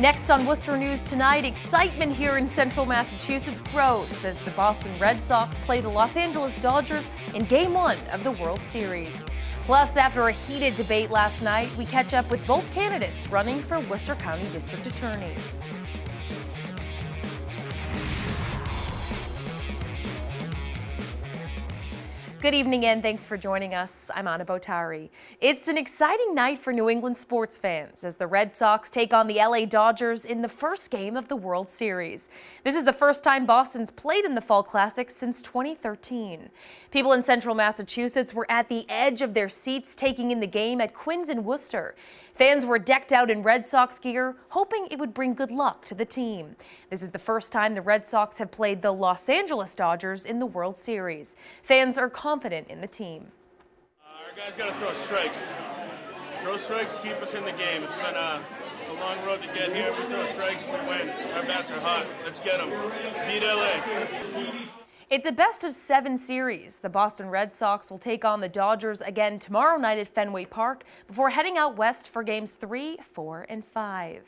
Next on Worcester News tonight, excitement here in central Massachusetts grows as the Boston Red Sox play the Los Angeles Dodgers in Game 1 of the World Series. Plus, after a heated debate last night, we catch up with both candidates running for Worcester County District Attorney. Good evening and thanks for joining us. I'm Anna Botari. It's an exciting night for New England sports fans as the Red Sox take on the LA Dodgers in the first game of the World Series. This is the first time Boston's played in the Fall Classic since 2013. People in central Massachusetts were at the edge of their seats taking in the game at Quinn's in Worcester. Fans were decked out in Red Sox gear, hoping it would bring good luck to the team. This is the first time the Red Sox have played the Los Angeles Dodgers in the World Series. Fans are confident in the team. Our guys got to throw strikes. Throw strikes, keep us in the game. It's been a long road to get here. We throw strikes, we win. Our bats are hot. Let's get them. Beat LA. It's a best-of-7 series. The Boston Red Sox will take on the Dodgers again tomorrow night at Fenway Park before heading out west for games 3, 4, and 5.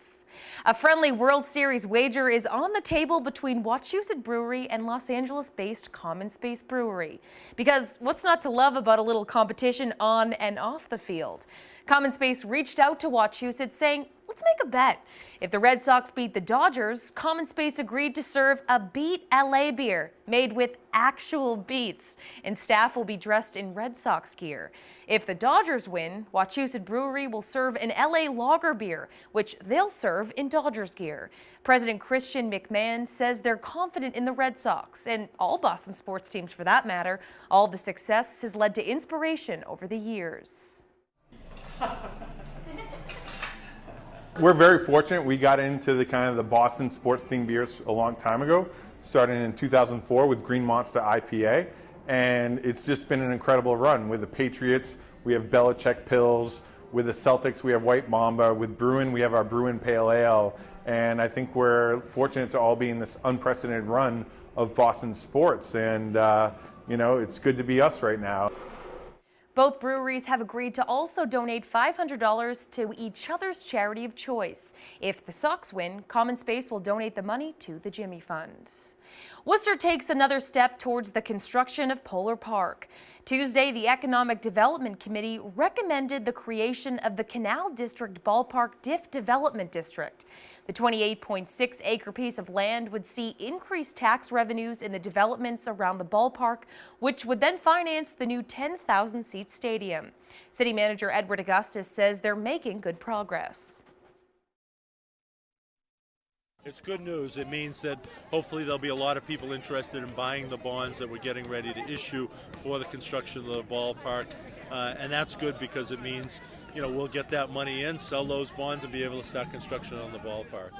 A friendly World Series wager is on the table between Wachusett Brewery and Los Angeles-based Common Space Brewery. Because what's not to love about a little competition on and off the field? Common Space reached out to Wachusett saying, let's make a bet. If the Red Sox beat the Dodgers, Common Space agreed to serve a Beat LA beer made with actual beets, and staff will be dressed in Red Sox gear. If the Dodgers win, Wachusett Brewery will serve an LA lager beer, which they'll serve in Dodgers gear. President Christian McMahon says they're confident in the Red Sox, and all Boston sports teams for that matter. All the success has led to inspiration over the years. We're very fortunate. We got into the Boston sports themed beers a long time ago, starting in 2004 with Green Monster IPA, and it's just been an incredible run. With the Patriots, we have Belichick Pills. With the Celtics, we have White Mamba. With Bruin, we have our Bruin Pale Ale, and I think we're fortunate to all be in this unprecedented run of Boston sports, and it's good to be us right now. Both breweries have agreed to also donate $500 to each other's charity of choice. If the Sox win, Common Space will donate the money to the Jimmy Fund. Worcester takes another step towards the construction of Polar Park. Tuesday, the Economic Development Committee recommended the creation of the Canal District Ballpark DIF Development District. The 28.6-acre piece of land would see increased tax revenues in the developments around the ballpark, which would then finance the new 10,000-seat stadium. City Manager Edward Augustus says they're making good progress. It's good news. It means that hopefully there'll be a lot of people interested in buying the bonds that we're getting ready to issue for the construction of the ballpark. And that's good because it means, we'll get that money in, sell those bonds, and be able to start construction on the ballpark.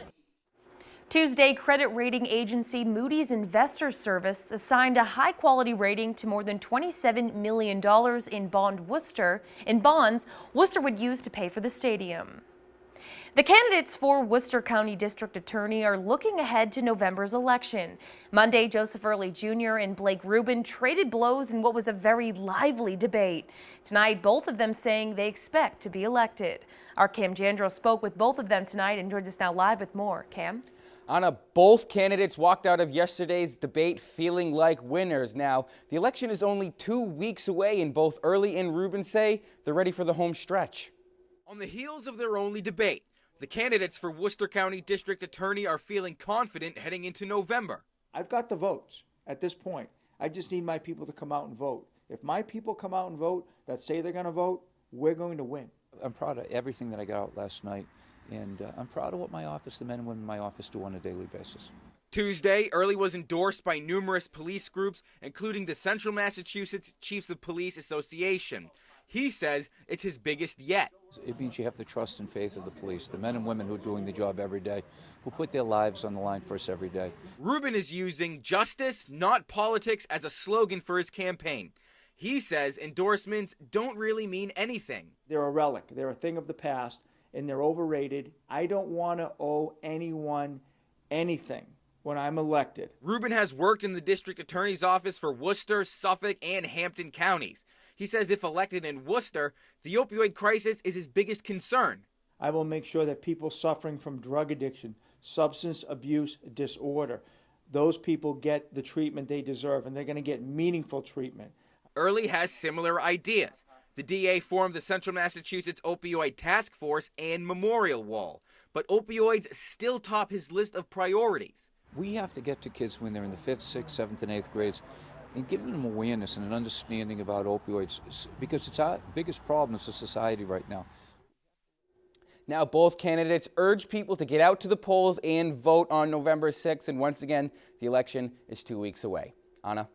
Tuesday, credit rating agency Moody's Investors Service assigned a high-quality rating to more than $27 million in bonds Worcester would use to pay for the stadium. The candidates for Worcester County District Attorney are looking ahead to November's election. Monday, Joseph Early Jr. and Blake Rubin traded blows in what was a very lively debate. Tonight, both of them saying they expect to be elected. Our Cam Jandro spoke with both of them tonight and joins us now live with more. Cam? Anna, both candidates walked out of yesterday's debate feeling like winners. Now, the election is only 2 weeks away, and both Early and Rubin say they're ready for the home stretch. On the heels of their only debate, the candidates for Worcester County District Attorney are feeling confident heading into November. I've got the votes at this point. I just need my people to come out and vote. If my people come out and vote that say they're going to vote, we're going to win. I'm proud of everything that I got out last night, and I'm proud of what my office, the men and women in my office, do on a daily basis. Tuesday, Early was endorsed by numerous police groups, including the Central Massachusetts Chiefs of Police Association. He says it's his biggest yet. It means you have the trust and faith of the police, the men and women who are doing the job every day, who put their lives on the line for us every day. Rubin is using justice, not politics, as a slogan for his campaign. He says endorsements don't really mean anything. They're a relic. They're a thing of the past, and they're overrated. I don't want to owe anyone anything when I'm elected. Rubin has worked in the district attorney's office for Worcester, Suffolk, and Hampton counties. He says if elected in Worcester, the opioid crisis is his biggest concern. I will make sure that people suffering from drug addiction, substance abuse disorder, those people get the treatment they deserve, and they're going to get meaningful treatment. Early has similar ideas. The DA formed the Central Massachusetts Opioid Task Force and Memorial Wall, but opioids still top his list of priorities. We have to get to kids when they're in the 5th, 6th, 7th, and 8th grades and giving them awareness and an understanding about opioids, because it's our biggest problem as a society right now. Now, both candidates urge people to get out to the polls and vote on November 6th. And once again, the election is 2 weeks away. Anna?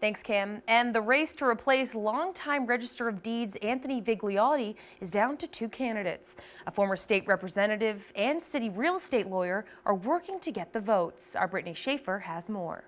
Thanks, Cam. And the race to replace longtime Register of Deeds Anthony Vigliotti is down to 2 candidates. A former state representative and city real estate lawyer are working to get the votes. Our Brittany Schaefer has more.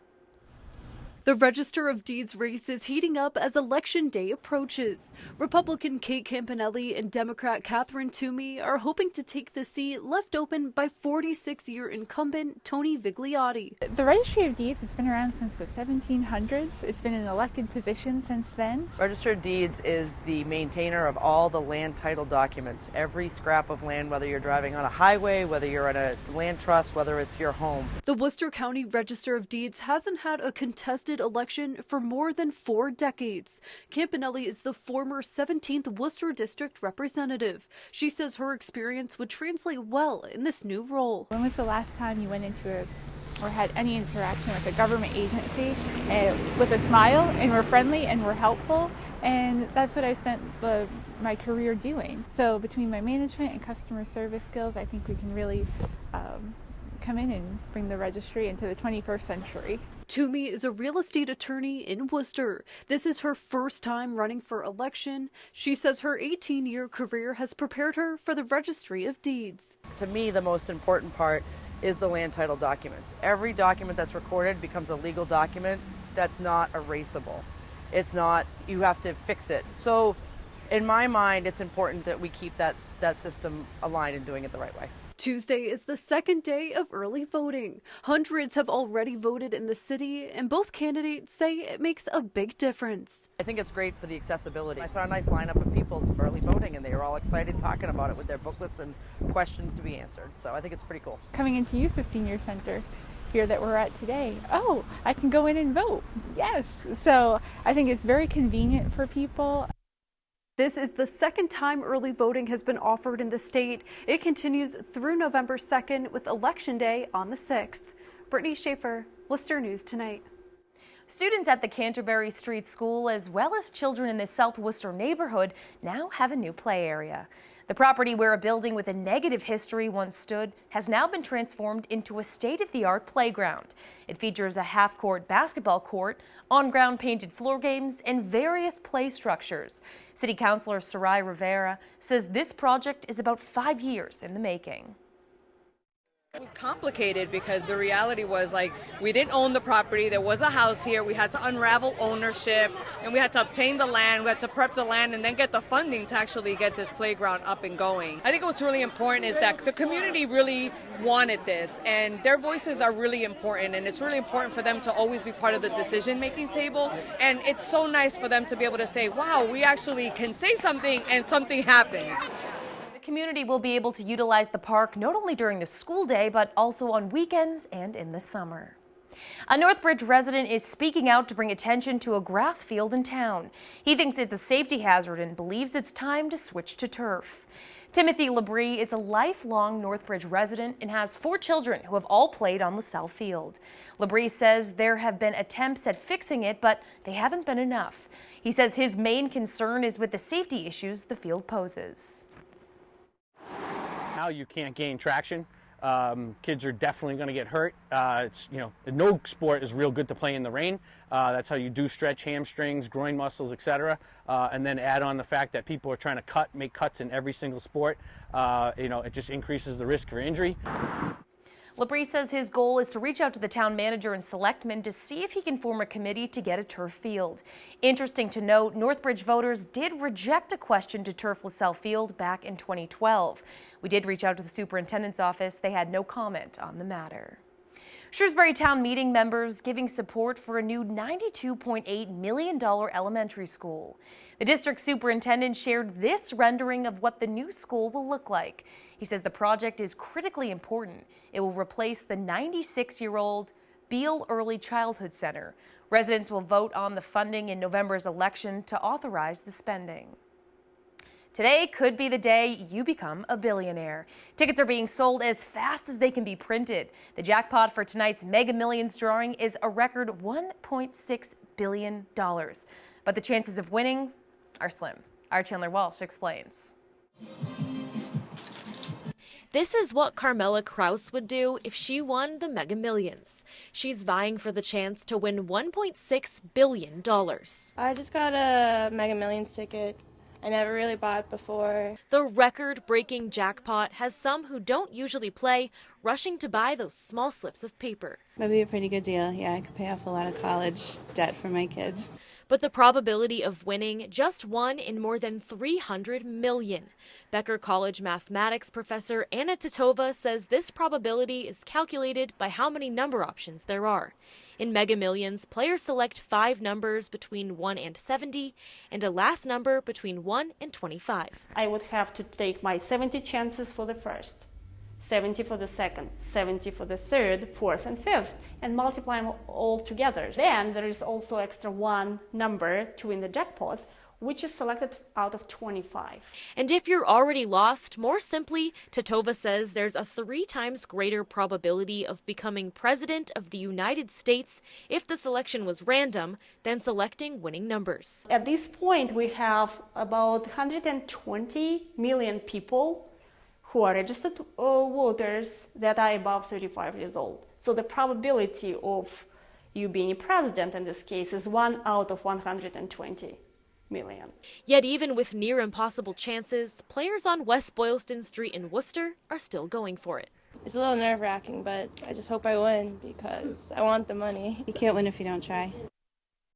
The Register of Deeds race is heating up as Election Day approaches. Republican Kate Campanelli and Democrat Catherine Toomey are hoping to take the seat left open by 46-year incumbent Tony Vigliotti. The Registry of Deeds has been around since the 1700s. It's been an elected position since then. Register of Deeds is the maintainer of all the land title documents. Every scrap of land, whether you're driving on a highway, whether you're at a land trust, whether it's your home. The Worcester County Register of Deeds hasn't had a contested election for more than 4 decades. Campanelli is the former 17th Worcester District representative. She says her experience would translate well in this new role. When was the last time you went into or had any interaction with a government agency with a smile and were friendly and were helpful? And that's what I spent my career doing. So between my management and customer service skills, I think we can really come in and bring the registry into the 21st century. Toomey is a real estate attorney in Worcester. This is her first time running for election. She says her 18-year career has prepared her for the Registry of Deeds. To me, the most important part is the land title documents. Every document that's recorded becomes a legal document that's not erasable. It's not, you have to fix it. So in my mind, it's important that we keep that system aligned and doing it the right way. Tuesday is the second day of early voting. Hundreds have already voted in the city, and both candidates say it makes a big difference. I think it's great for the accessibility. I saw a nice lineup of people early voting, and they were all excited talking about it with their booklets and questions to be answered. So I think it's pretty cool. Coming in to use the senior center here that we're at today, oh, I can go in and vote. Yes. So I think it's very convenient for people. This is the second time early voting has been offered in the state. It continues through November 2nd with Election Day on the 6th. Brittany Schaefer, Worcester News Tonight. Students at the Canterbury Street School, as well as children in the South Worcester neighborhood, now have a new play area. The property where a building with a negative history once stood has now been transformed into a state-of-the-art playground. It features a half-court basketball court, on-ground painted floor games, and various play structures. City Councilor Sarai Rivera says this project is about 5 years in the making. It was complicated because the reality was, like, we didn't own the property. There was a house here. We had to unravel ownership, and we had to obtain the land. We had to prep the land and then get the funding to actually get this playground up and going. I think what's really important is that the community really wanted this, and their voices are really important, and it's really important for them to always be part of the decision-making table. And it's so nice for them to be able to say, wow, we actually can say something and something happens. The community will be able to utilize the park not only during the school day, but also on weekends and in the summer. A Northbridge resident is speaking out to bring attention to a grass field in town. He thinks it's a safety hazard and believes it's time to switch to turf. Timothy Labrie is a lifelong Northbridge resident and has 4 children who have all played on LaSalle Field. Labrie says there have been attempts at fixing it, but they haven't been enough. He says his main concern is with the safety issues the field poses. Now you can't gain traction. Kids are definitely going to get hurt. No sport is real good to play in the rain. That's how you do stretch hamstrings, groin muscles, etc. And then add on the fact that people are trying to make cuts in every single sport. It just increases the risk for injury. Labrie says his goal is to reach out to the town manager and selectmen to see if he can form a committee to get a turf field. Interesting to note, Northbridge voters did reject a question to turf LaSalle Field back in 2012. We did reach out to the superintendent's office. They had no comment on the matter. Shrewsbury Town Meeting members giving support for a new $92.8 million elementary school. The district superintendent shared this rendering of what the new school will look like. He says the project is critically important. It will replace the 96-year-old Beale Early Childhood Center. Residents will vote on the funding in November's election to authorize the spending. Today could be the day you become a billionaire. Tickets are being sold as fast as they can be printed. The jackpot for tonight's Mega Millions drawing is a record $1.6 billion. But the chances of winning are slim. Our Chandler Walsh explains. This is what Carmela Kraus would do if she won the Mega Millions. She's vying for the chance to win $1.6 billion. I just got a Mega Millions ticket. I never really bought it before. The record-breaking jackpot has some who don't usually play rushing to buy those small slips of paper. That'd be a pretty good deal. Yeah, I could pay off a lot of college debt for my kids. But the probability of winning just one in more than 300 million. Becker College mathematics professor Anna Titova says this probability is calculated by how many number options there are. In Mega Millions, players select 5 numbers between 1 and 70 and a last number between 1 and 25. I would have to take my 70 chances for the first, 70 for the second, 70 for the third, fourth, and fifth, and multiply them all together. Then there is also extra 1 number to win the jackpot, which is selected out of 25. And if you're already lost, more simply, Titova says there's a 3 times greater probability of becoming President of the United States if the selection was random than selecting winning numbers. At this point, we have about 120 million people who are registered voters that are above 35 years old. So the probability of you being president in this case is 1 out of 120 million. Yet even with near impossible chances, players on West Boylston Street in Worcester are still going for it. It's a little nerve-wracking, but I just hope I win because I want the money. You can't win if you don't try.